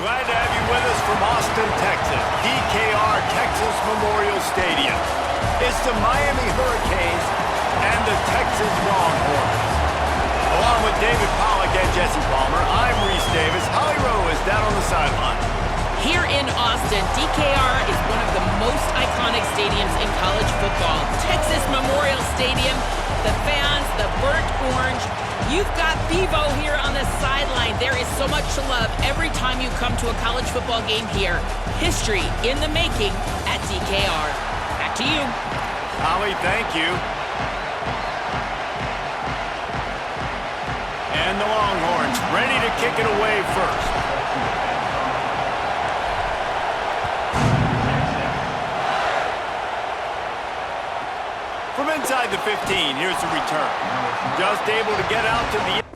Glad to have you with us from Austin, Texas, DKR Texas Memorial Stadium. It's the Miami Hurricanes and the Texas Longhorns. Along with David Pollack and Jesse Palmer, I'm Reese Davis. Holly Rowe is down on the sideline. Here in Austin, DKR is one of the most iconic stadiums in college football. Texas Memorial Stadium, the fans, the burnt orange. You've got Bevo here on the sideline. There is so much to love every time you come to a college football game here. History in the making at DKR. Back to you. Holly, thank you. And the Longhorns ready to kick it away first. From inside the 15, here's the return. Just able to get out to the...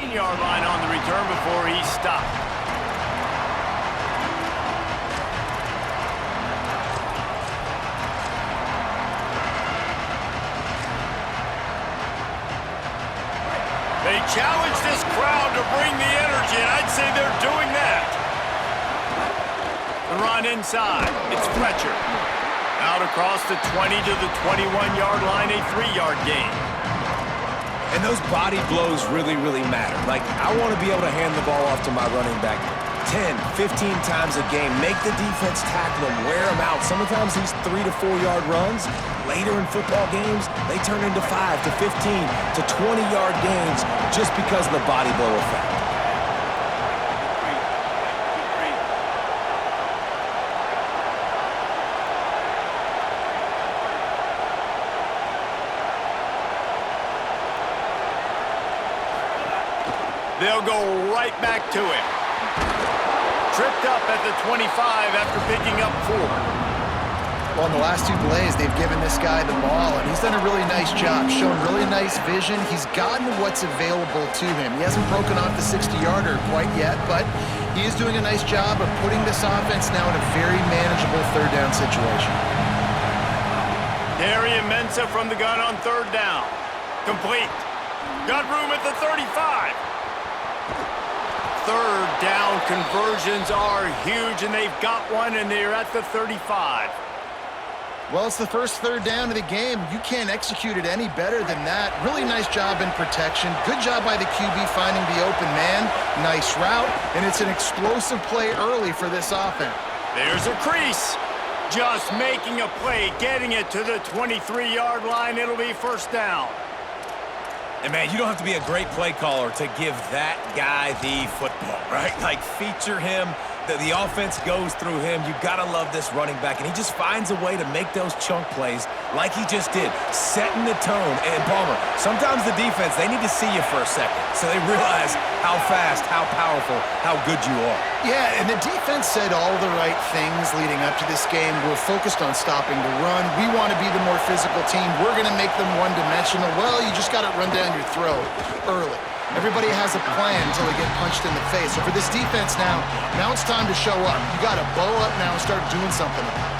Yard line on the return before he stopped. They challenge this crowd to bring the energy, and I'd say they're doing that. The run inside. It's Fletcher. Out across the 20 to the 21-yard line, a 3-yard gain. And those body blows really matter. Like, I want to be able to hand the ball off to my running back 10, 15 times a game. Make the defense tackle him, wear him out. Sometimes these 3 to 4 yard runs, later in football games, they turn into 5 to 15 to 20-yard gains just because of the body blow effect. They'll go right back to him. Tripped up at the 25 after picking up 4. Well, in the last 2 plays, they've given this guy the ball, and he's done a really nice job, shown really nice vision. He's gotten what's available to him. He hasn't broken off the 60-yarder quite yet, but he is doing a nice job of putting this offense now in a very manageable third-down situation. Darian Mensah from the gun on 3rd down. Complete. Got room at the 35. 3rd down conversions are huge, and they've got one, and they're at the 35. Well, it's the first 3rd down of the game. You can't execute it any better than that. Really nice job in protection. Good job by the QB finding the open man. Nice route, and it's an explosive play early for this offense. There's a crease. Just making a play, getting it to the 23-yard line. It'll be 1st down. And, man, you don't have to be a great play caller to give that guy the football, right? Like, feature him. The offense goes through him. You've got to love this running back. And he just finds a way to make those chunk plays like he just did, setting the tone. And, Palmer, sometimes the defense, they need to see you for a second so they realize how fast, how powerful, how good you are. Yeah, and the defense said all the right things leading up to this game. We're focused on stopping the run. We want to be the more physical team. We're going to make them one-dimensional. Well, you just got to run down your throat early. Everybody has a plan until they get punched in the face. So for this defense now it's time to show up. You got to bow up now and start doing something about it.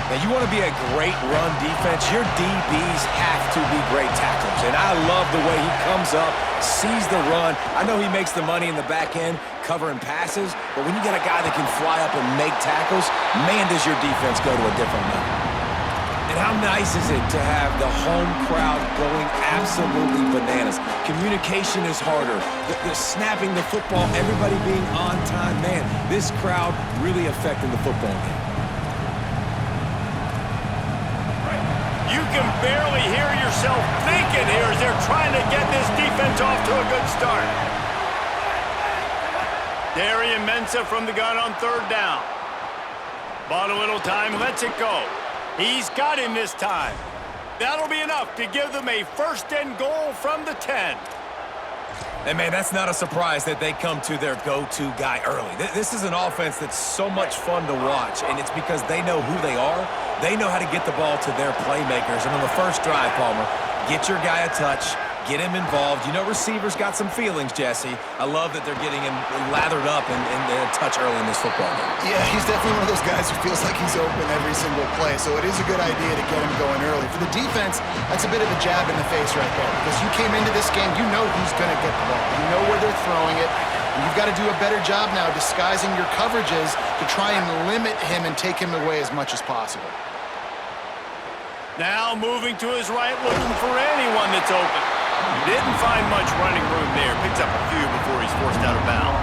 Now, you want to be a great run defense, your DBs have to be great tacklers. And I love the way he comes up, sees the run. I know he makes the money in the back end covering passes, but when you get a guy that can fly up and make tackles, man, does your defense go to a different level. And how nice is it to have the home crowd going absolutely bananas? Communication is harder. The snapping the football, everybody being on time. Man, this crowd really affecting the football game. You can barely hear yourself thinking here as they're trying to get this defense defense off to a good start. Darian Mensah from the gun on third down. Bought a little time, lets it go. He's got him this time. That'll be enough to give them a first and goal from the 10. And, man, that's not a surprise that they come to their go-to guy early. This is an offense that's so much fun to watch, and it's because they know who they are. They know how to get the ball to their playmakers. And on the first drive, Palmer, get your guy a touch, get him involved. You know receivers got some feelings, Jesse. I love that they're getting him lathered up and a touch early in this football game. Yeah, he's definitely one of those guys who feels like he's open every single play, so it is a good idea to get him going early. For the defense, that's a bit of a jab in the face right there, because you came into this game, you know who's going to get the ball. You know where they're throwing it, and you've got to do a better job now disguising your coverages to try and limit him and take him away as much as possible. Now moving to his right, looking for anyone that's open. Didn't find much running room there. Picks up a few before he's forced out of bounds.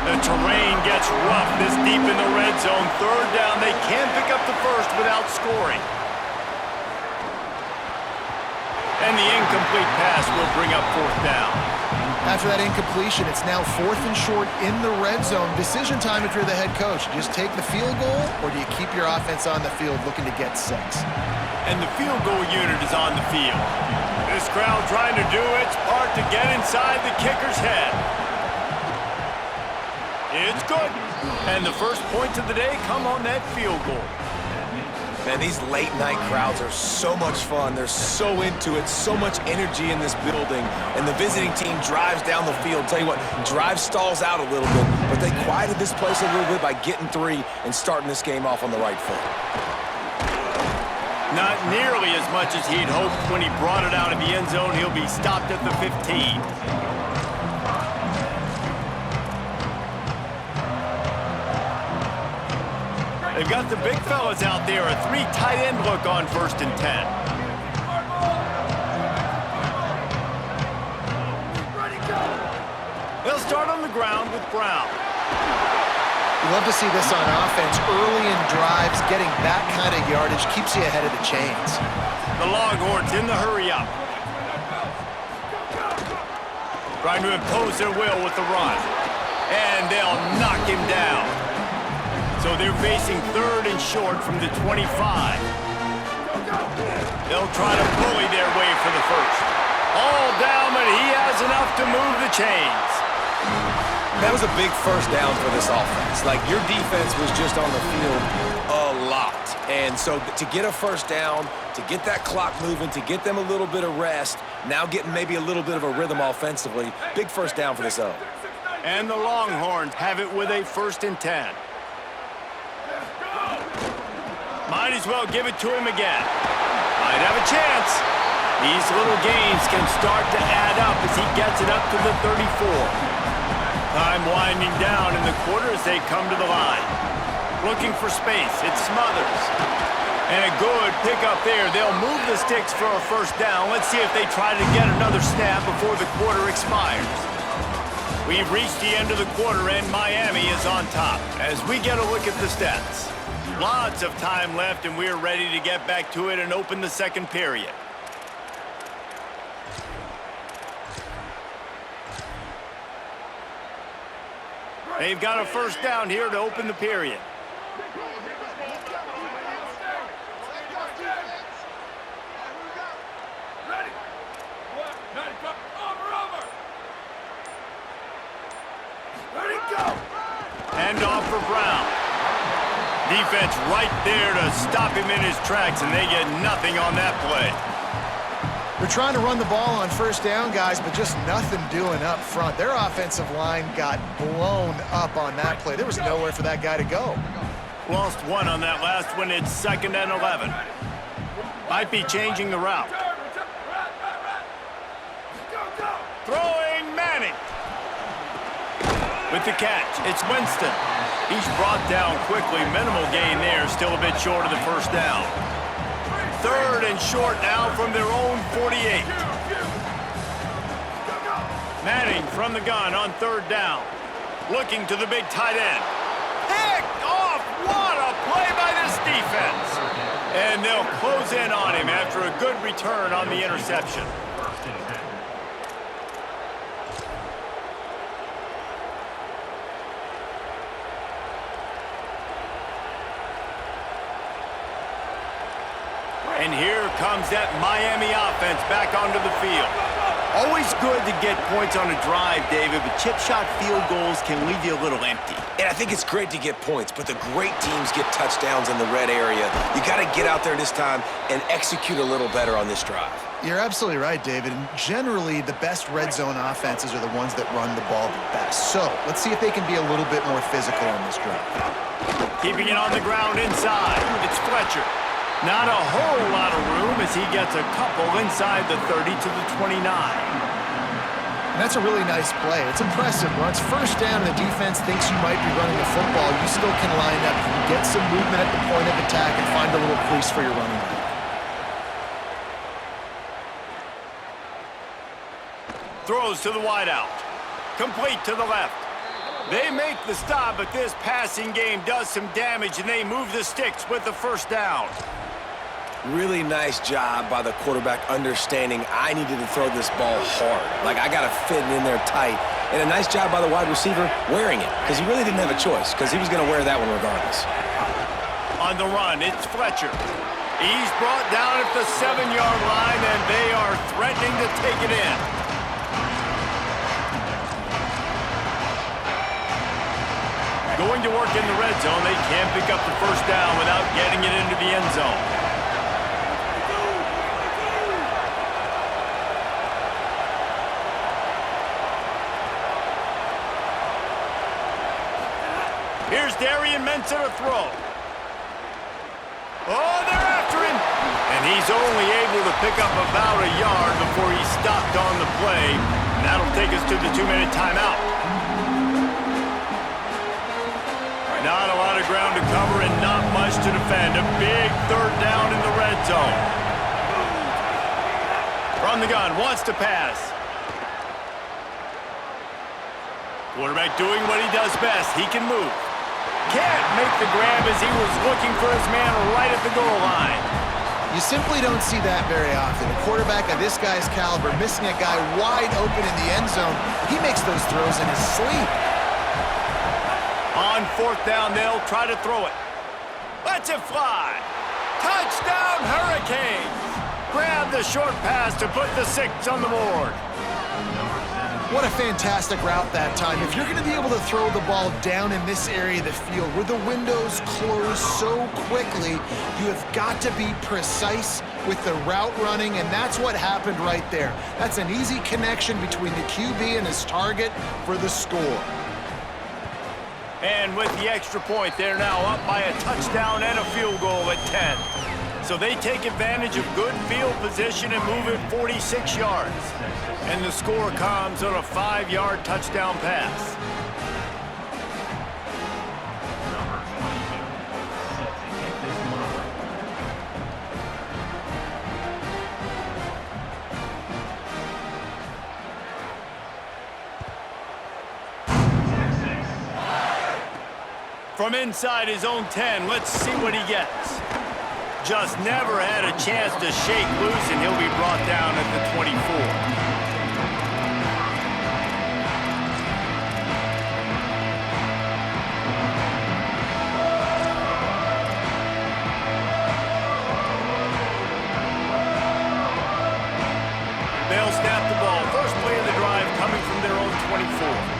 The terrain gets rough this deep in the red zone. Third down. They can't pick up the first without scoring. And the incomplete pass will bring up fourth down. After that incompletion, it's now 4th and short in the red zone. Decision time if you're the head coach. Just take the field goal, or do you keep your offense on the field looking to get 6? And the field goal unit is on the field. This crowd trying to do its part to get inside the kicker's head. It's good. And the first points of the day come on that field goal. Man, these late-night crowds are so much fun. They're so into it, so much energy in this building. And the visiting team drives down the field. Tell you what, drive stalls out a little bit, but they quieted this place a little bit by getting 3 and starting this game off on the right foot. Not nearly as much as he'd hoped when he brought it out of the end zone. He'll be stopped at the 15. They've got the big fellas out there, a 3 tight end look on 1st and 10. They'll start on the ground with Brown. You love to see this on offense. Early in drives, getting that kind of yardage keeps you ahead of the chains. The Longhorns in the hurry-up. Trying to impose their will with the run. And they'll knock him down. So they're facing 3rd and short from the 25. They'll try to bully their way for the first. All down, but he has enough to move the chains. That was a big first down for this offense. Like, your defense was just on the field a lot. And so to get a first down, to get that clock moving, to get them a little bit of rest, now getting maybe a little bit of a rhythm offensively, big first down for this O. And the Longhorns have it with a 1st and 10. Might as well give it to him again. Might have a chance. These little gains can start to add up as he gets it up to the 34. Time winding down in the quarter as they come to the line. Looking for space. It's Smothers. And a good pickup there. They'll move the sticks for a first down. Let's see if they try to get another snap before the quarter expires. We've reached the end of the quarter and Miami is on top as we get a look at the stats. Lots of time left and we're ready to get back to it and open the second period. They've got a first down here to open the period. Hand off for Brown. Defense right there to stop him in his tracks, and they get nothing on that play. They're trying to run the ball on first down, guys, but just nothing doing up front. Their offensive line got blown up on that play. There was nowhere for that guy to go. Lost one on that last one. It's 2nd and 11. Might be changing the route. Throwing Manning. With the catch, it's Winston. He's brought down quickly. Minimal gain there, still a bit short of the first down. 3rd and short now from their own 48. Manning from the gun on 3rd down. Looking to the big tight end. Picked off! What a play by this defense! And they'll close in on him after a good return on the interception. And here comes that Miami offense back onto the field. Always good to get points on a drive, David, but chip shot field goals can leave you a little empty. And I think it's great to get points, but the great teams get touchdowns in the red area. You got to get out there this time and execute a little better on this drive. You're absolutely right, David. And generally, the best red zone offenses are the ones that run the ball the best. So let's see if they can be a little bit more physical on this drive. Keeping it on the ground inside. It's Fletcher. Not a whole lot of room as he gets a couple inside the 30 to the 29. And that's a really nice play. It's impressive. Once first down and the defense thinks you might be running the football, you still can line up, get some movement at the point of attack, and find a little crease for your running back. Throws to the wideout. Complete to the left. They make the stop, but this passing game does some damage, and they move the sticks with the first down. Really nice job by the quarterback understanding I needed to throw this ball hard. Like, I got to fit it in there tight. And a nice job by the wide receiver wearing it, because he really didn't have a choice, because he was going to wear that one regardless. On the run, it's Fletcher. He's brought down at the 7-yard line, and they are threatening to take it in. Going to work in the red zone, they can't pick up the first down without getting it into the end zone. Here's Darian Mensah to throw. Oh, they're after him! And he's only able to pick up about a yard before he's stopped on the play. And that'll take us to the 2-minute timeout. Not a lot of ground to cover and not much to defend. A big third down in the red zone. From the gun, wants to pass. Quarterback doing what he does best. He can move. Can't make the grab as he was looking for his man right at the goal line. You simply don't see that very often. A quarterback of this guy's caliber missing a guy wide open in the end zone. He makes those throws in his sleep. On fourth down, they'll try to throw it. Lets it fly. Touchdown, Hurricanes. Grab the short pass to put the 6 on the board. What a fantastic route that time. If you're going to be able to throw the ball down in this area of the field where the windows close so quickly, you have got to be precise with the route running, and that's what happened right there. That's an easy connection between the QB and his target for the score. And with the extra point, they're now up by a touchdown and a field goal at 10. So they take advantage of good field position and move it 46 yards. And the score comes on a 5-yard touchdown pass. From inside his own 10, let's see what he gets. Just never had a chance to shake loose, and he'll be brought down at the 24. They'll snap the ball. First play of the drive coming from their own 24.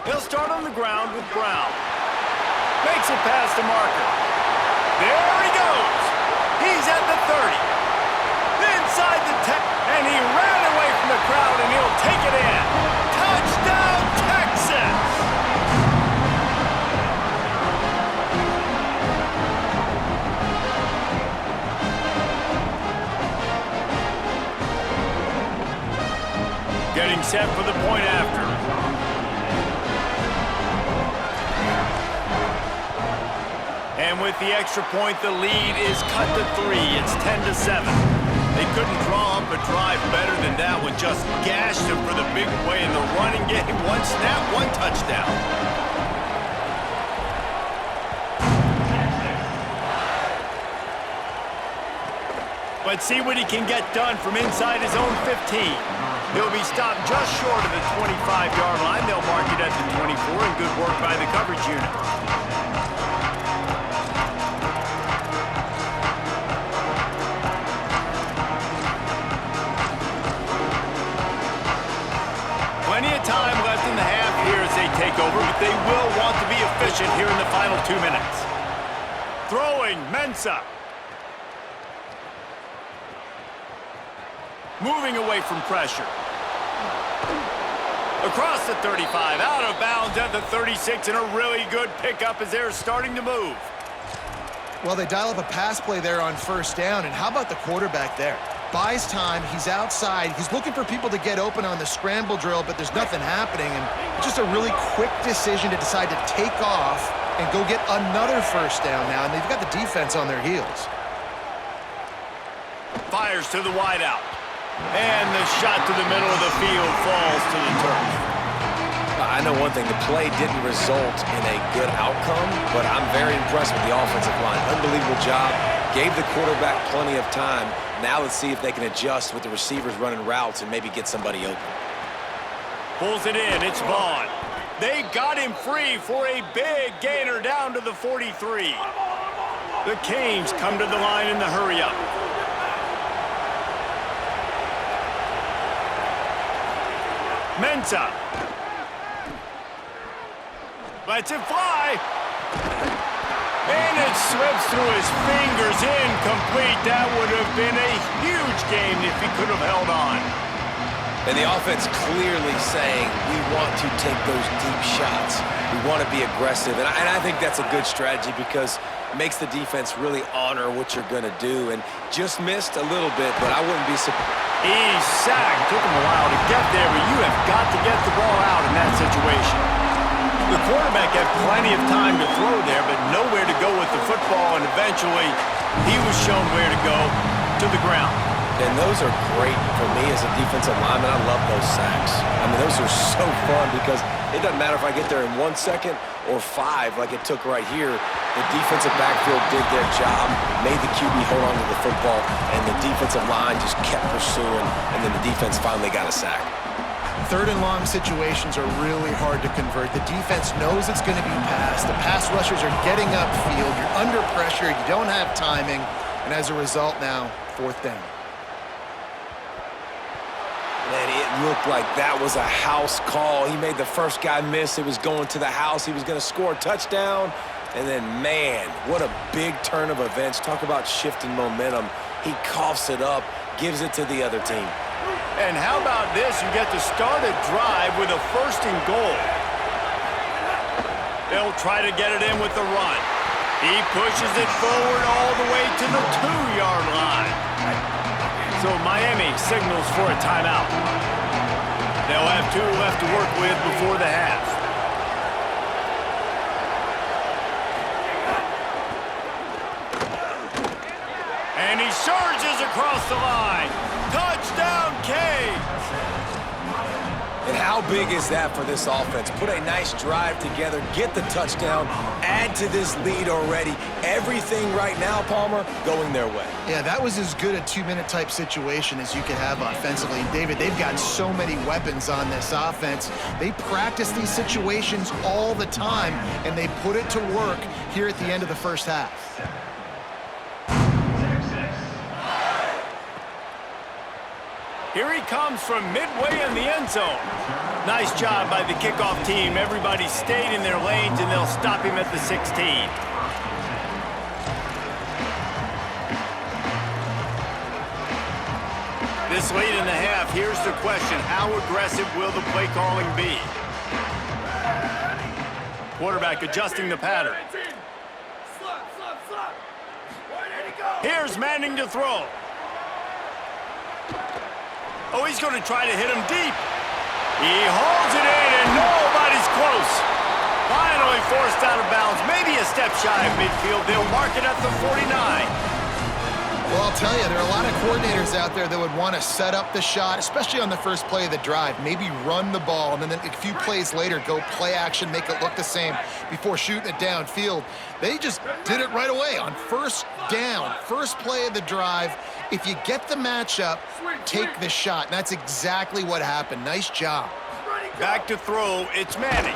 They'll start on the ground with Brown. Makes it past the marker. There he goes. He's at the 30. Inside the 10. And he ran away from the crowd, and he'll take it in. Touchdown, Texas! Getting set for the point after. And with the extra point, the lead is cut to 3. It's 10-7. They couldn't draw up a drive better than that one. Just gashed him for the big play in the running game. One snap, one touchdown. Let's see what he can get done from inside his own 15. He'll be stopped just short of the 25-yard line. They'll mark it at the 24, and good work by the coverage unit. Plenty of time left in the half here as they take over, but they will want to be efficient here in the final 2 minutes. Throwing, Mensah. Moving away from pressure. Across the 35, out of bounds at the 36, and a really good pickup as they're starting to move. Well, they dial up a pass play there on first down, and how about the quarterback there? Buys time, he's outside, he's looking for people to get open on the scramble drill, but there's nothing happening, and just a really quick decision to decide to take off and go get another first down now, and they've got the defense on their heels. Fires to the wideout. And the shot to the middle of the field falls to the turf. I know one thing, the play didn't result in a good outcome, but I'm very impressed with the offensive line. Unbelievable job. Gave the quarterback plenty of time. Now let's see if they can adjust with the receivers running routes and maybe get somebody open. Pulls it in. It's Vaughn. They got him free for a big gainer down to the 43. The Canes come to the line in the hurry-up. Mensah. Lets it fly. And it slips through his fingers, incomplete. That would have been a huge game if he could have held on. And the offense clearly saying, we want to take those deep shots. We want to be aggressive. And I think that's a good strategy because it makes the defense really honor what you're going to do. And just missed a little bit, but I wouldn't be surprised. He's sacked. Took him a while to get there, but you have got to get the ball out in that situation. The quarterback had plenty of time to throw there, but nowhere to go with the football, and eventually he was shown where to go, to the ground. And those are great for me as a defensive lineman. I love those sacks. I mean, those are so fun because it doesn't matter if I get there in 1 second or 5 like it took right here. The defensive backfield did their job, made the QB hold on to the football, and the defensive line just kept pursuing, and then the defense finally got a sack. Third and long situations are really hard to convert. The defense knows it's going to be passed. The pass rushers are getting upfield. You're under pressure. You don't have timing. And as a result now, 4th down. Man, it looked like that was a house call. He made the first guy miss. It was going to the house. He was going to score a touchdown. And then, man, what a big turn of events. Talk about shifting momentum. He coughs it up, gives it to the other team. And how about this? You get to start a drive with a 1st and goal. They'll try to get it in with the run. He pushes it forward all the way to the 2-yard line. So Miami signals for a timeout. They'll have 2 left to work with before the half. And he surges across the line. Touchdown, Canes! And how big is that for this offense? Put a nice drive together, get the touchdown, add to this lead already. Everything right now, Palmer, going their way. Yeah, that was as good a 2-minute type situation as you could have offensively. And David, they've got so many weapons on this offense. They practice these situations all the time, and they put it to work here at the end of the first half. Here he comes from midway in the end zone. Nice job by the kickoff team. Everybody stayed in their lanes, and they'll stop him at the 16. This late in the half, here's the question. How aggressive will the play calling be? Quarterback adjusting the pattern. Here's Manning to throw. Oh, he's going to try to hit him deep. He holds it in, and nobody's close. Finally forced out of bounds. Maybe a step shy of midfield. They'll mark it at the 49. Well, I'll tell you, there are a lot of coordinators out there that would want to set up the shot, especially on the first play of the drive, maybe run the ball, and then a few plays later go play action, make it look the same before shooting it downfield. They just did it right away on first down, first play of the drive. If you get the matchup, take the shot. And that's exactly what happened. Nice job. Back to throw, it's Manning.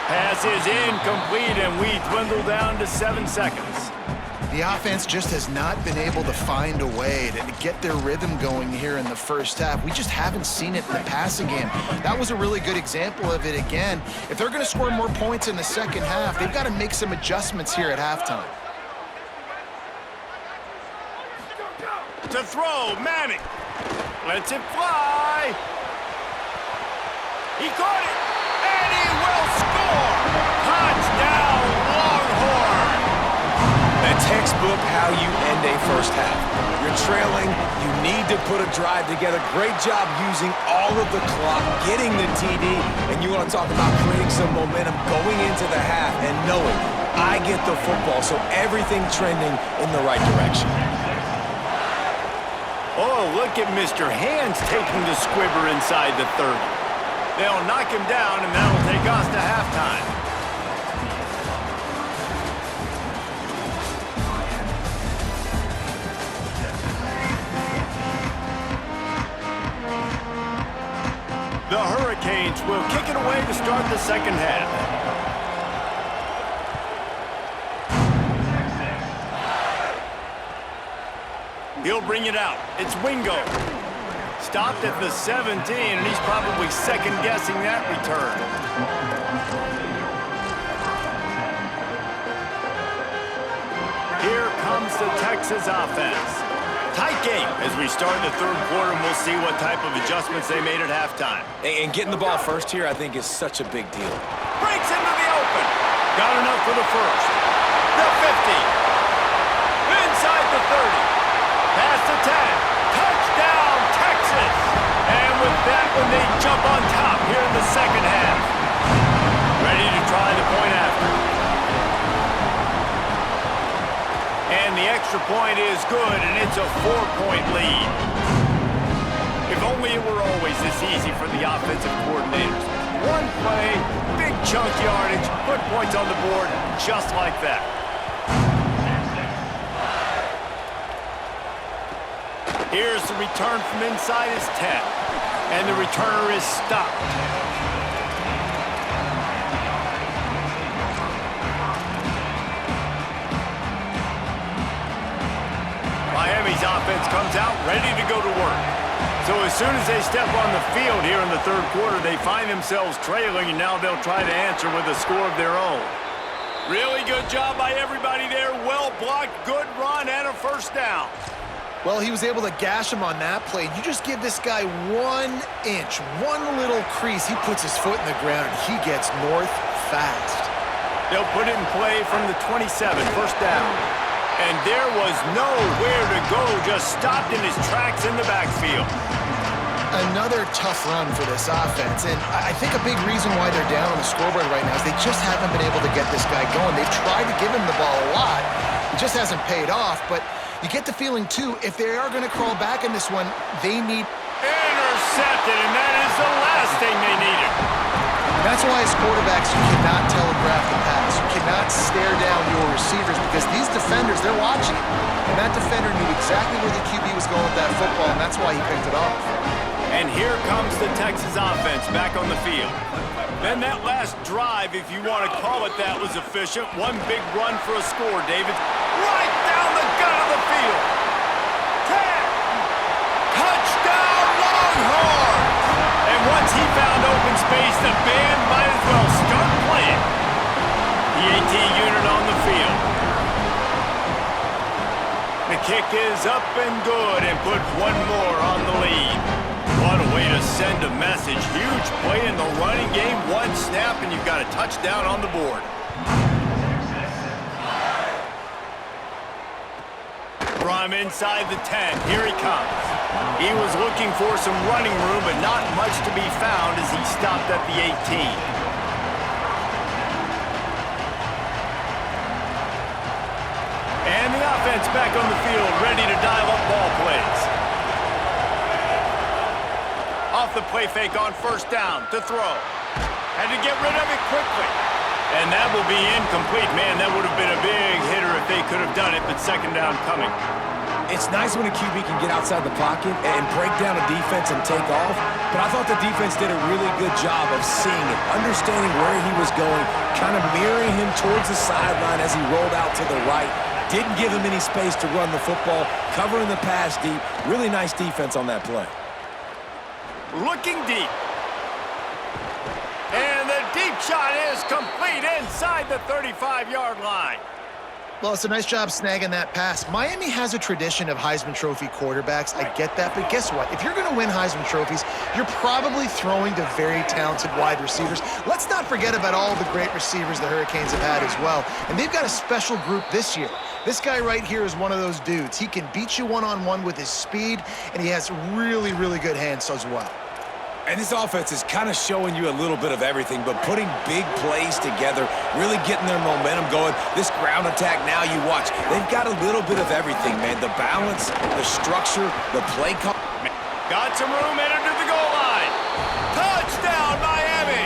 Pass is incomplete, and we dwindle down to 7 seconds. The offense just has not been able to find a way to get their rhythm going here in the first half. We just haven't seen it in the passing game. That was a really good example of it again. If they're going to score more points in the second half, they've got to make some adjustments here at halftime. To throw, Manning. Lets it fly. He caught it, and he will score. Touchdown, Longhorn. A textbook how you end a first half. You're trailing, you need to put a drive together. Great job using all of the clock, getting the TD, and you want to talk about creating some momentum going into the half and knowing I get the football, so everything trending in the right direction. Oh, look at Mr. Hands taking the squibber inside the 30. They'll knock him down, and that'll take us to halftime. The Hurricanes will kick it away to start the second half. He'll bring it out. It's Wingo. Stopped at the 17, and he's probably second-guessing that return. Here comes the Texas offense. Tight game as we start the third quarter, and we'll see what type of adjustments they made at halftime. And getting the ball first here, I think, is such a big deal. Breaks into the open. Got enough for the first. The 50. Inside the 30. Past the 10. Touchdown, Texas. And with that one, they jump on top here in the second half. Ready to try the point after. And the extra point is good, and it's a 4-point lead. If only it were always this easy for the offensive coordinators. One play, big chunk yardage, put points on the board just like that. Here's the return from inside his 10, and the returner is stopped. Miami's offense comes out ready to go to work. So as soon as they step on the field here in the third quarter, they find themselves trailing, and now they'll try to answer with a score of their own. Really good job by everybody there. Well blocked, good run, and a first down. Well, he was able to gash him on that play. You just give this guy 1 inch, one little crease. He puts his foot in the ground, and he gets north fast. They'll put it in play from the 27, first down. And there was nowhere to go, just stopped in his tracks in the backfield. Another tough run for this offense, and I think a big reason why they're down on the scoreboard right now is they just haven't been able to get this guy going. They've tried to give him the ball a lot. It just hasn't paid off, but you get the feeling, too, if they are going to crawl back in this one, they need... Intercepted, and that is the last thing they needed. That's why as quarterbacks, you cannot telegraph the pass. You cannot stare down your receivers because these defenders, they're watching it. And that defender knew exactly where the QB was going with that football, and that's why he picked it off. And here comes the Texas offense back on the field. Then that last drive, if you want to call it that, was efficient. One big run for a score, David. Right down the gut of the field. 10. Touchdown, Longhorns! And once he found open space, the band might as well start playing. The AT unit on the field. The kick is up and good and put one more on the lead. What a way to send a message. Huge play in the running game. One snap, and you've got a touchdown on the board. From inside the 10, here he comes. He was looking for some running room, but not much to be found as he stopped at the 18. And the offense back on the field, ready to dial off the play fake on first down to throw. And to get rid of it quickly. And that will be incomplete. Man, that would have been a big hitter if they could have done it, but second down coming. It's nice when a QB can get outside the pocket and break down a defense and take off, but I thought the defense did a really good job of seeing it, understanding where he was going, kind of mirroring him towards the sideline as he rolled out to the right. Didn't give him any space to run the football, covering the pass deep. Really nice defense on that play. Looking deep. And the deep shot is complete inside the 35-yard line. Well, it's a nice job snagging that pass. Miami has a tradition of Heisman Trophy quarterbacks. I get that, but guess what? If you're going to win Heisman Trophies, you're probably throwing to very talented wide receivers. Let's not forget about all the great receivers the Hurricanes have had as well. And they've got a special group this year. This guy right here is one of those dudes. He can beat you one-on-one with his speed, and he has really, really good hands as well. And this offense is kind of showing you a little bit of everything, but putting big plays together, really getting their momentum going. This ground attack now, you watch. They've got a little bit of everything, man. The balance, the structure, the play call. Got some room headed to the goal line. Touchdown, Miami!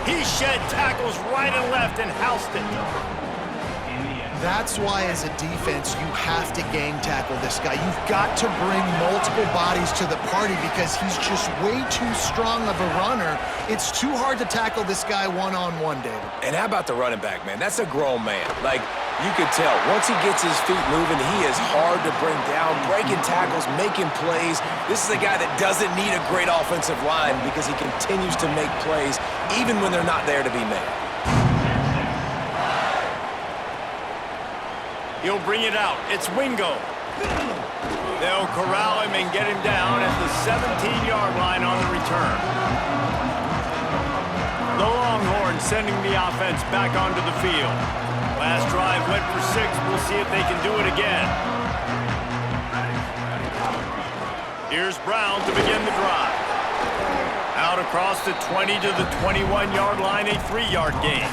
He shed tackles right and left and housed it. That's why, as a defense, you have to gang tackle this guy. You've got to bring multiple bodies to the party because he's just way too strong of a runner. It's too hard to tackle this guy one-on-one, David. And how about the running back, man? That's a grown man. Like, you could tell, once he gets his feet moving, he is hard to bring down, breaking tackles, making plays. This is a guy that doesn't need a great offensive line because he continues to make plays even when they're not there to be made. He'll bring it out. It's Wingo. They'll corral him and get him down at the 17-yard line on the return. The Longhorns sending the offense back onto the field. Last drive went for 6. We'll see if they can do it again. Here's Brown to begin the drive. Out across the 20 to the 21-yard line, a 3-yard gain.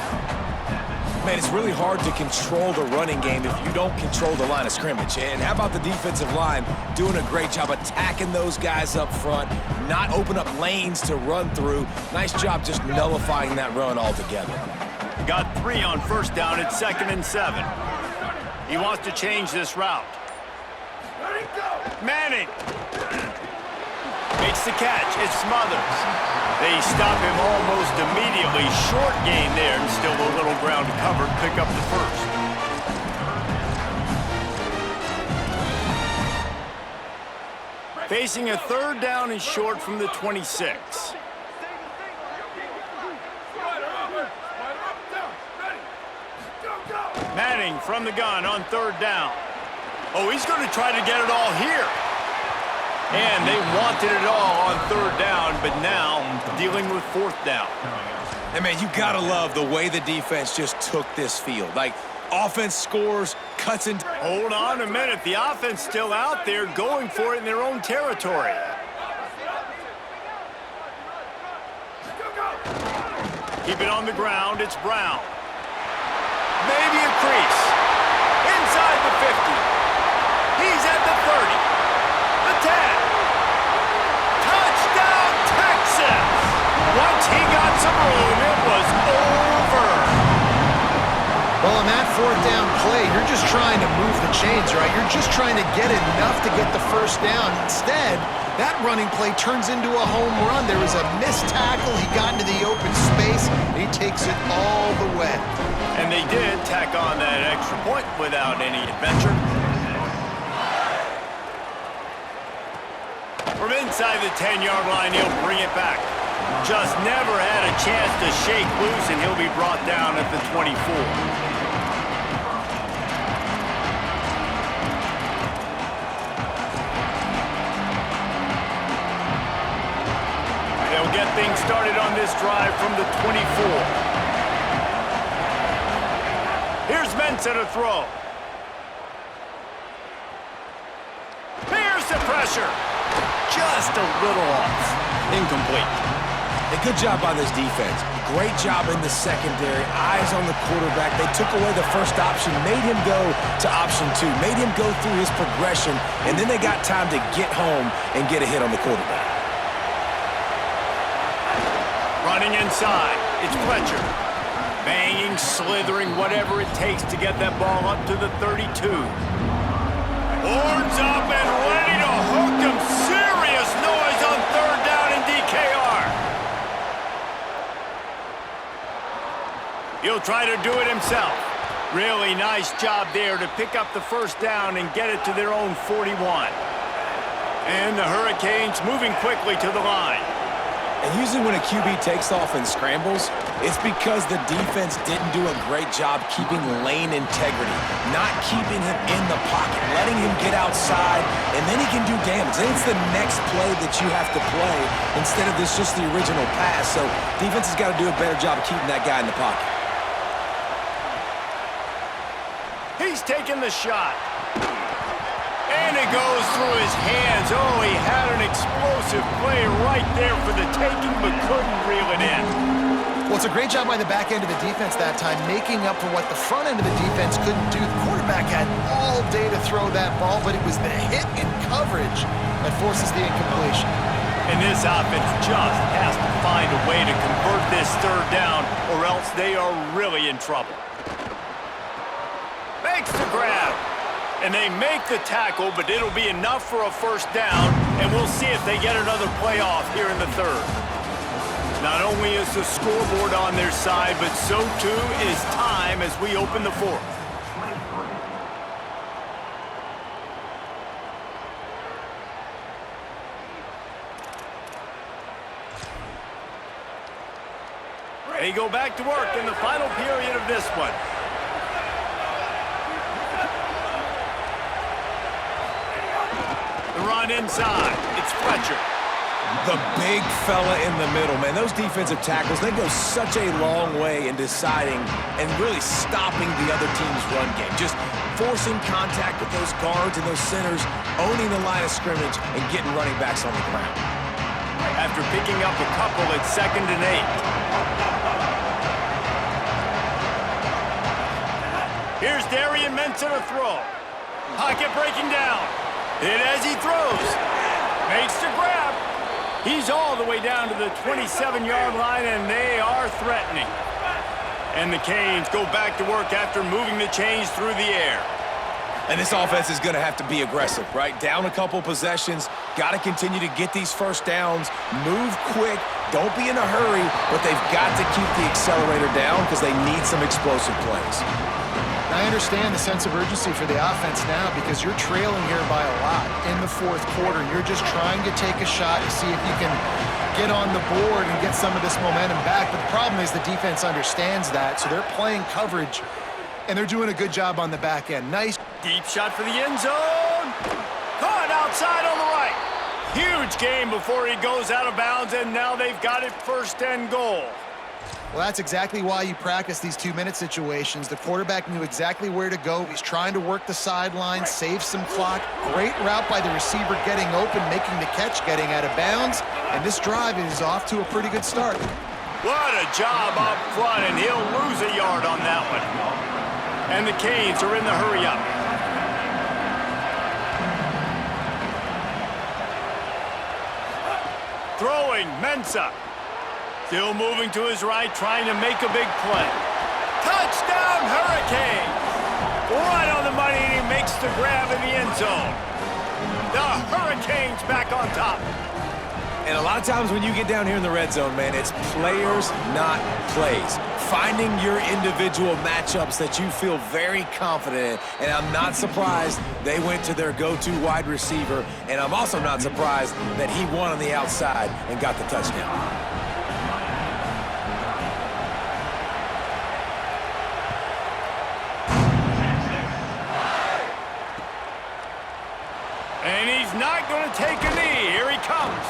Man, it's really hard to control the running game if you don't control the line of scrimmage. And how about the defensive line doing a great job attacking those guys up front, not open up lanes to run through. Nice job just nullifying that run altogether. Got 3 on first down at 2nd and 7. He wants to change this route. Manning makes the catch. It's Smothers. They stop him almost immediately. Short gain there, and still a little ground to cover to pick up the first. Facing a 3rd down and short from the 26. Manning from the gun on 3rd down. Oh, he's going to try to get it all here. And they wanted it all on 3rd down, but now dealing with 4th down. And, man, you got to love the way the defense just took this field. Like, offense scores, cuts in. Hold on a minute. The offense still out there going for it in their own territory. Keep it on the ground. It's Brown. Maybe a crease. Inside the 50. He's at the 30. The 10. Touchdown, Texas! Once he got some room, it was over. Well, on that 4th down play, you're just trying to move the chains, right? You're just trying to get enough to get the first down. Instead, that running play turns into a home run. There was a missed tackle. He got into the open space, and he takes it all the way. And they did tack on that extra point without any adventure. From inside the 10-yard line, he'll bring it back. Just never had a chance to shake loose, and he'll be brought down at the 24. They'll get things started on this drive from the 24. Here's Mensah to throw. Here's the pressure. Just a little off. Incomplete. A good job by this defense. Great job in the secondary. Eyes on the quarterback. They took away the first option, made him go to option 2, made him go through his progression, and then they got time to get home and get a hit on the quarterback. Running inside, it's Fletcher. Banging, slithering, whatever it takes to get that ball up to the 32. Horns up and ready to hook him. Serious noise on third down in DKR. He'll try to do it himself. Really nice job there to pick up the first down and get it to their own 41. And the Hurricanes moving quickly to the line. And usually when a QB takes off and scrambles, it's because the defense didn't do a great job keeping lane integrity, not keeping him in the pocket, letting him get outside, and then he can do damage. Then it's the next play that you have to play instead of this just the original pass. So defense has got to do a better job of keeping that guy in the pocket. He's taking the shot. And it goes through his hands. Oh, he had an explosive play right there for the taking, but couldn't reel it in. Well, it's a great job by the back end of the defense that time, making up for what the front end of the defense couldn't do. The quarterback had all day to throw that ball, but it was the hit in coverage that forces the incompletion. And this offense just has to find a way to convert this third down, or else they are really in trouble. Makes the grab. And they make the tackle, but it'll be enough for a first down, and we'll see if they get another playoff here in the third. Not only is the scoreboard on their side, but so too is time as we open the fourth. They go back to work in the final period of this one. Run inside. It's Fletcher. The big fella in the middle, man. Those defensive tackles, they go such a long way in deciding and really stopping the other team's run game. Just forcing contact with those guards and those centers, owning the line of scrimmage, and getting running backs on the ground. After picking up a couple, it's 2nd and 8. Here's Darian Mensah to throw. Pocket breaking down. Hit as he throws. Makes the grab. He's all the way down to the 27-yard line, and they are threatening. And the Canes go back to work after moving the chains through the air. And this offense is going to have to be aggressive, right? Down a couple possessions. Got to continue to get these first downs. Move quick. Don't be in a hurry, but they've got to keep the accelerator down because they need some explosive plays. I understand the sense of urgency for the offense now because you're trailing here by a lot in the fourth quarter. You're just trying to take a shot to see if you can get on the board and get some of this momentum back. But the problem is the defense understands that, so they're playing coverage, and they're doing a good job on the back end. Nice. Deep shot for the end zone. Caught outside on the right. Huge gain before he goes out of bounds, and now they've got it 1st and goal. Well, that's exactly why you practice these 2-minute situations. The quarterback knew exactly where to go. He's trying to work the sideline, save some clock. Great route by the receiver getting open, making the catch, getting out of bounds. And this drive is off to a pretty good start. What a job up front, and he'll lose a yard on that one. And the Canes are in the hurry-up. Throwing, Mensah. Still moving to his right, trying to make a big play. Touchdown, Hurricanes! Right on the money, and he makes the grab in the end zone. The Hurricanes back on top. And a lot of times when you get down here in the red zone, man, it's players, not plays. Finding your individual matchups that you feel very confident in. And I'm not surprised they went to their go-to wide receiver. And I'm also not surprised that he won on the outside and got the touchdown. And he's not going to take a knee. Here he comes.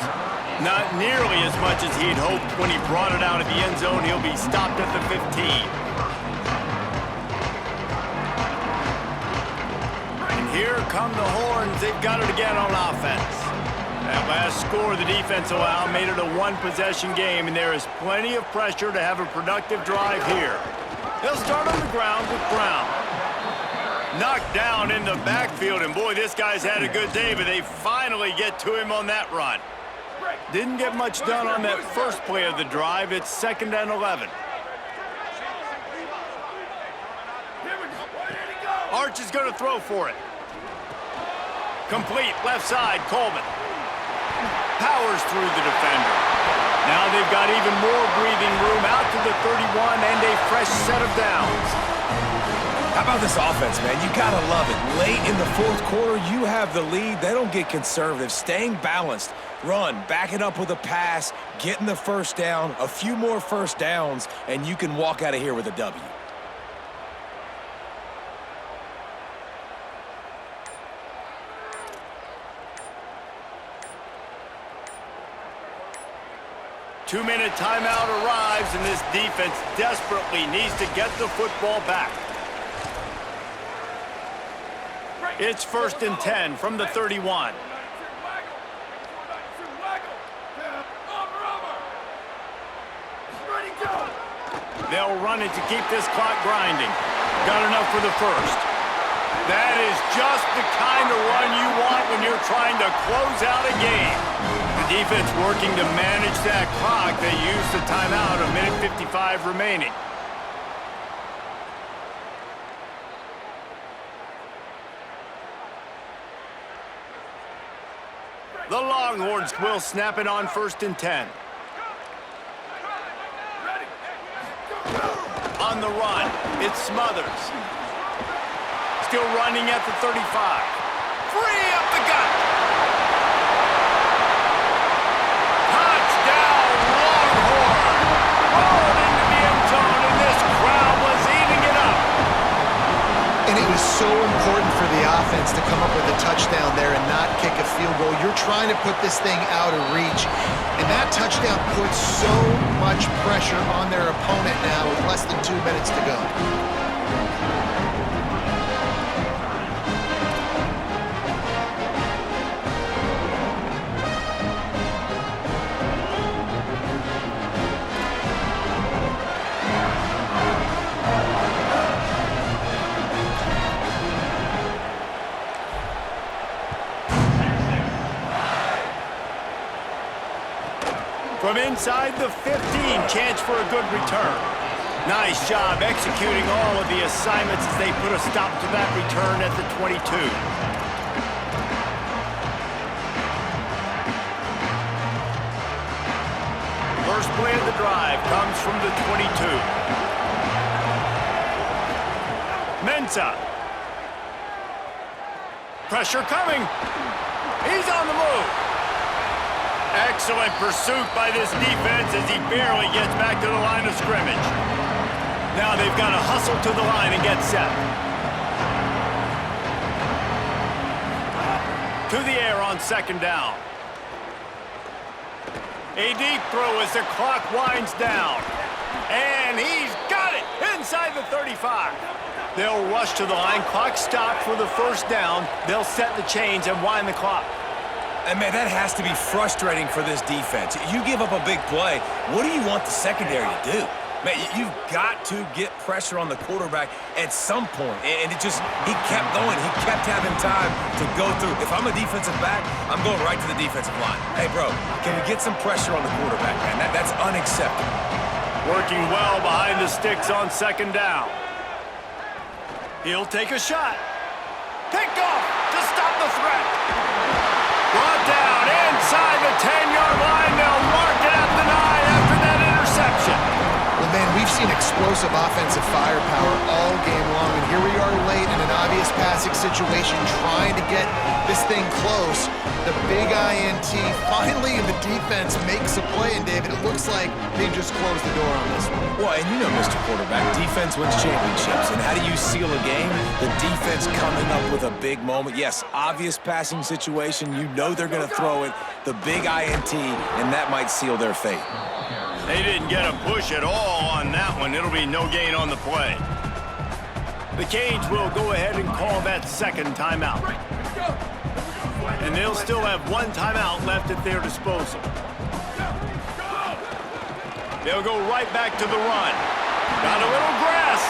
Not nearly as much as he'd hoped when he brought it out of the end zone. He'll be stopped at the 15. And here come the Horns. They've got it again on offense. That last score the defense allowed made it a one-possession game, and there is plenty of pressure to have a productive drive here. They'll start on the ground with Brown. Knocked down in the backfield, and boy, this guy's had a good day, but they finally get to him on that run. Didn't get much done on that first play of the drive. It's 2nd and 11. Arch is going to throw for it. Complete, left side, Coleman. Powers through the defender. Now they've got even more breathing room out to the 31 and a fresh set of downs. How about this offense, man? You gotta love it. Late in the fourth quarter, you have the lead. They don't get conservative. Staying balanced. Run, back it up with a pass, getting the first down, a few more first downs, and you can walk out of here with a W. Two-minute timeout arrives, and this defense desperately needs to get the football back. It's 1st and 10 from the 31. They'll run it to keep this clock grinding. Got enough for the first. That is just the kind of run you want when you're trying to close out a game. The defense working to manage that clock. They use the timeout, a minute 55 remaining. The Longhorns will snap it on 1st and 10. On the run, it's Smothers. Still running at the 35. Free up the gut. Touchdown, Longhorn. Rolled into the end zone, and this crowd was eating it up. And it was so important for the offense to come up with a touchdown there and not kick a field goal. You're trying to put this thing out of reach. And that touchdown puts so much pressure on their opponent now with less than 2 minutes to go. From inside the 15, chance for a good return. Nice job executing all of the assignments as they put a stop to that return at the 22. First play of the drive comes from the 22. Mensah. Pressure coming. He's on the move. Excellent pursuit by this defense as he barely gets back to the line of scrimmage. Now they've got to hustle to the line and get set. To the air on 2nd down. A deep throw as the clock winds down. And he's got it inside the 35. They'll rush to the line. Clock stopped for the first down. They'll set the chains and wind the clock. And, man, that has to be frustrating for this defense. You give up a big play. What do you want the secondary to do? Man, you've got to get pressure on the quarterback at some point. And it just, he kept going. He kept having time to go through. If I'm a defensive back, I'm going right to the defensive line. Hey, bro, can you get some pressure on the quarterback, man? That's unacceptable. Working well behind the sticks on 2nd down. He'll take a shot. Picked off to stop the threat. Brought down inside the 10-yard line. They'll mark it at the 9 after that interception. Well, man, we've seen explosive offensive firepower all game long, and here we are late in an obvious passing situation trying to get this thing close. The big INT, finally the defense makes a play, and David, it looks like they just closed the door on this one. Well, and you know, Mr. Quarterback, defense wins championships. And how do you seal a game? The defense coming up with a big moment. Yes, obvious passing situation. You know they're going to throw it. The big INT, and that might seal their fate. They didn't get a push at all on that one. It'll be no gain on the play. The Canes will go ahead and call that 2nd timeout. And they'll still have 1 timeout left at their disposal. They'll go right back to the run. Got a little grass.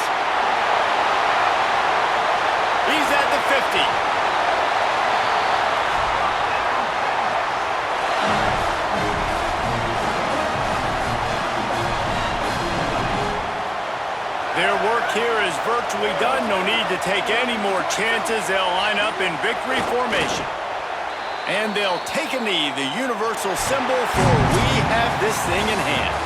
He's at the 50. successfully done. No need to take any more chances. They'll line up in victory formation. And they'll take a knee, the universal symbol for we have this thing in hand.